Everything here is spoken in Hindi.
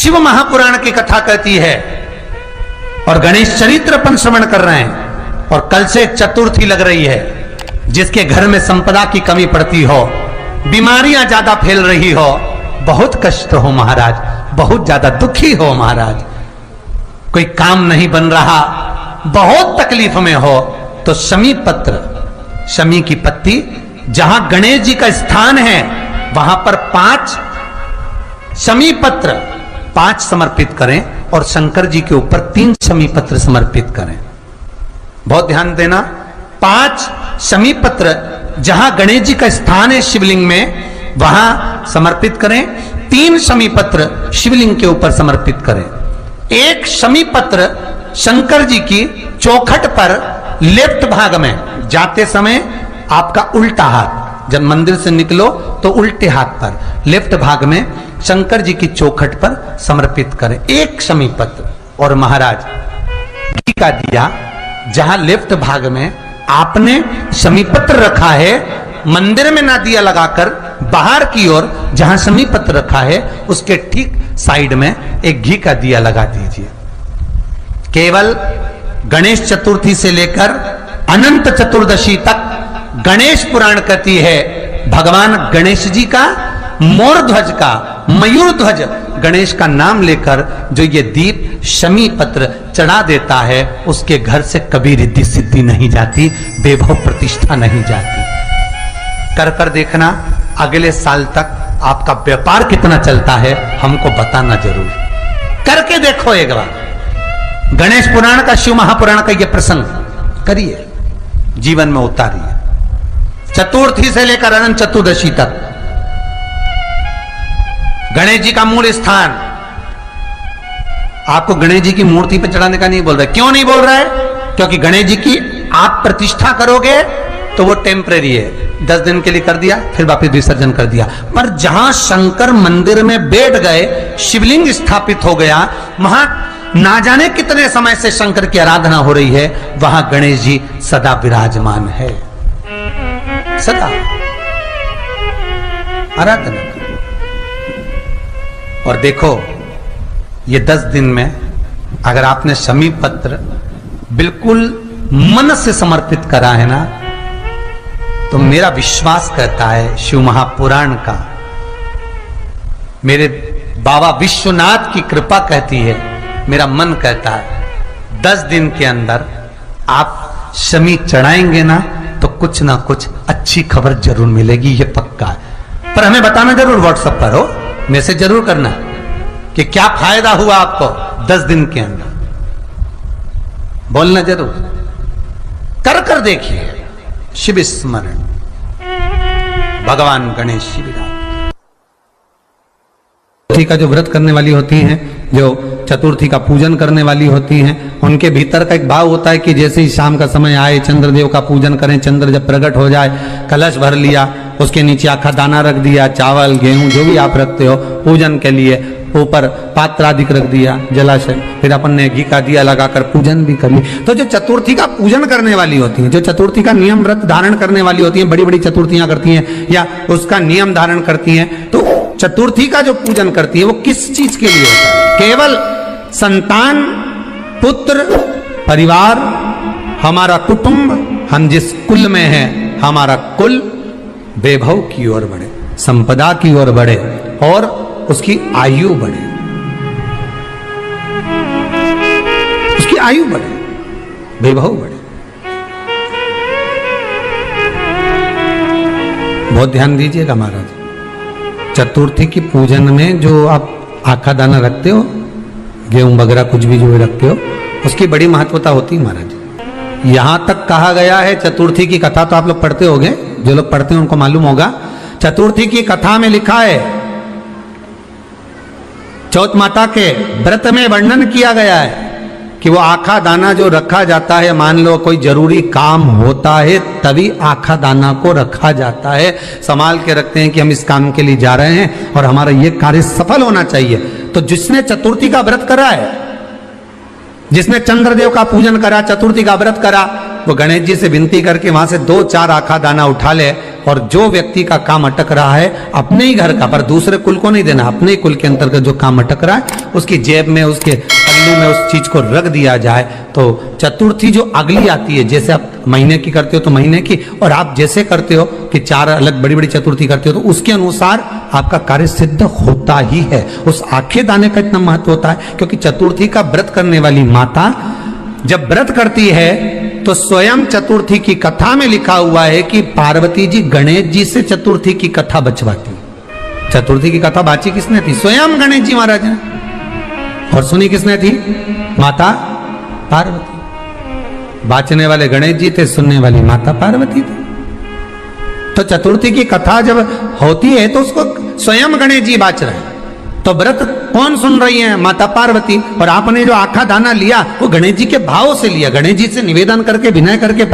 शिव महापुराण की कथा कहती है और गणेश चरित्र अपन श्रवण कर रहे हैं। और कल से चतुर्थी लग रही है। जिसके घर में संपदा की कमी पड़ती हो, बीमारियां ज्यादा फैल रही हो, बहुत कष्ट हो महाराज, बहुत ज्यादा दुखी हो महाराज, कोई काम नहीं बन रहा, बहुत तकलीफ में हो, तो शमी पत्र, शमी की पत्ती, जहां गणेश जी का स्थान है वहां पर 5 शमी पत्र 5 समर्पित करें और शंकर जी के ऊपर 3 शमी पत्र समर्पित करें। बहुत ध्यान देना, 5 शमी पत्र जहां गणेश जी का स्थान है शिवलिंग में वहां समर्पित करें, 3 शमी पत्र शिवलिंग के ऊपर समर्पित करें। 1 शमी पत्र शंकर जी की चौखट पर लेफ्ट भाग में, जाते समय आपका उल्टा हाथ, जब मंदिर से निकलो तो उल्टे हाथ पर लेफ्ट भाग में शंकर जी की चौखट पर समर्पित करें 1 शमी पत्र। और महाराज घी का दिया जहां लेफ्ट भाग में आपने शमी पत्र रखा है, मंदिर में ना दिया लगाकर बाहर की ओर जहां शमी पत्र रखा है उसके ठीक साइड में एक घी का दिया लगा दीजिए। केवल गणेश चतुर्थी से लेकर अनंत चतुर्दशी तक गणेश पुराण कहती है भगवान गणेश जी का, मोर ध्वज का, मयूर ध्वज गणेश का नाम लेकर जो ये दीप शमी पत्र चढ़ा देता है उसके घर से कभी रिद्धि सिद्धि नहीं जाती, वैभव प्रतिष्ठा नहीं जाती। कर कर देखना, अगले साल तक आपका व्यापार कितना चलता है हमको बताना जरूर, करके देखो एक बार। गणेश पुराण का, शिव महापुराण का ये प्रसंग करिए, जीवन में उतारिए। चतुर्थी से लेकर अनंत चतुर्दशी तक गणेश जी का मूल स्थान, आपको गणेश जी की मूर्ति पर चढ़ाने का नहीं बोल रहा है। क्यों नहीं बोल रहा है? क्योंकि गणेश जी की आप प्रतिष्ठा करोगे तो वो टेम्परेरी है, 10 दिन के लिए कर दिया फिर वापस विसर्जन कर दिया। पर जहां शंकर मंदिर में बैठ गए, शिवलिंग स्थापित हो गया, वहां ना जाने कितने समय से शंकर की आराधना हो रही है, वहां गणेश जी सदा विराजमान है, सदा आराधना। और देखो ये 10 दिन में अगर आपने शमी पत्र बिल्कुल मन से समर्पित करा है ना, तो मेरा विश्वास कहता है शिव महापुराण का, मेरे बाबा विश्वनाथ की कृपा कहती है, मेरा मन कहता है 10 दिन के अंदर आप शमी चढ़ाएंगे ना तो कुछ ना कुछ अच्छी खबर जरूर मिलेगी, ये पक्का है। पर हमें बताना जरूर, व्हाट्सएप पर हो, मैसेज जरूर करना कि क्या फायदा हुआ आपको 10 दिन के अंदर, बोलना जरूर, कर कर देखिए। शिव स्मरण, भगवान गणेश शिवराज का जो व्रत करने वाली होती हैं, जो चतुर्थी का पूजन करने वाली होती हैं, उनके भीतर का एक भाव होता है कि जैसे ही शाम का समय आए चंद्रदेव का पूजन करें, चंद्र जब प्रकट हो जाए, कलश भर लिया, उसके नीचे आखा दाना रख दिया, चावल गेहूं जो भी आप रखते हो पूजन के लिए, ऊपर पात्र आदि रख दिया जलाशय, फिर अपन ने घी का दिया लगाकर पूजन भी कर ली। तो जो चतुर्थी का पूजन करने वाली होती हैं, जो चतुर्थी का नियम व्रत धारण करने वाली होती हैं, बड़ी बड़ी चतुर्थियां करती हैं या उसका नियम धारण करती हैं, तो चतुर्थी का जो पूजन करती है वो किस चीज के लिए होता है? केवल संतान, पुत्र, परिवार, हमारा कुटुंब, हम जिस कुल में हैं, हमारा कुल वैभव की ओर बढ़े, संपदा की ओर बढ़े और उसकी आयु बढ़े, उसकी आयु बढ़े, वैभव बढ़े। बहुत ध्यान दीजिएगा महाराज, चतुर्थी की पूजन में जो आप आखा दाना रखते हो, गेहूं वगैरह कुछ भी जो रखते हो, उसकी बड़ी महत्वता होती है महाराज। यहां तक कहा गया है, चतुर्थी की कथा तो आप लोग पढ़ते होंगे, जो लोग पढ़ते हैं उनको मालूम होगा, चतुर्थी की कथा में लिखा है, चौथ माता के व्रत में वर्णन किया गया है कि वो आखा दाना जो रखा जाता है, मान लो कोई जरूरी काम होता है तभी आखा दाना को रखा जाता है, संभाल के रखते हैं कि हम इस काम के लिए जा रहे हैं और हमारा ये कार्य सफल होना चाहिए। तो जिसने चतुर्थी का व्रत करा है जिसने चंद्रदेव का पूजन करा, चतुर्थी का व्रत करा, वो गणेश जी से विनती करके वहां से 2-4 आखा दाना उठा ले, और जो व्यक्ति का काम अटक रहा है अपने ही घर का, पर दूसरे कुल को नहीं देना, अपने ही कुल के अंतर्गत जो काम अटक रहा है उसकी जेब में, उसके पल्लू में उस चीज को रख दिया जाए। तो चतुर्थी जो अगली आती है, जैसे आप महीने की करते हो तो महीने की, और आप जैसे करते हो कि 4 अलग बड़ी बड़ी चतुर्थी करते हो तो उसके अनुसार आपका कार्य सिद्ध होता ही है। उस आखे दाने का इतना महत्व होता है क्योंकि चतुर्थी का व्रत करने वाली माता जब व्रत करती है तो स्वयं चतुर्थी की कथा में लिखा हुआ है कि पार्वती जी गणेश जी से चतुर्थी की कथा बचवाती। चतुर्थी की कथा बाची किसने थी? स्वयं गणेश जी महाराज ने। और सुनी किसने थी? माता पार्वती। बाचने वाले गणेश जी थे, सुनने वाली माता पार्वती थी। तो चतुर्थी की कथा जब होती है तो उसको स्वयं गणेश जी बाच रहे हैं। तो व्रत कौन सुन रही है? माता पार्वती। और आपने जो आखा दाना लिया वो गणेश जी के भाव से लिया, गणेश जी से निवेदन करके, विनय करके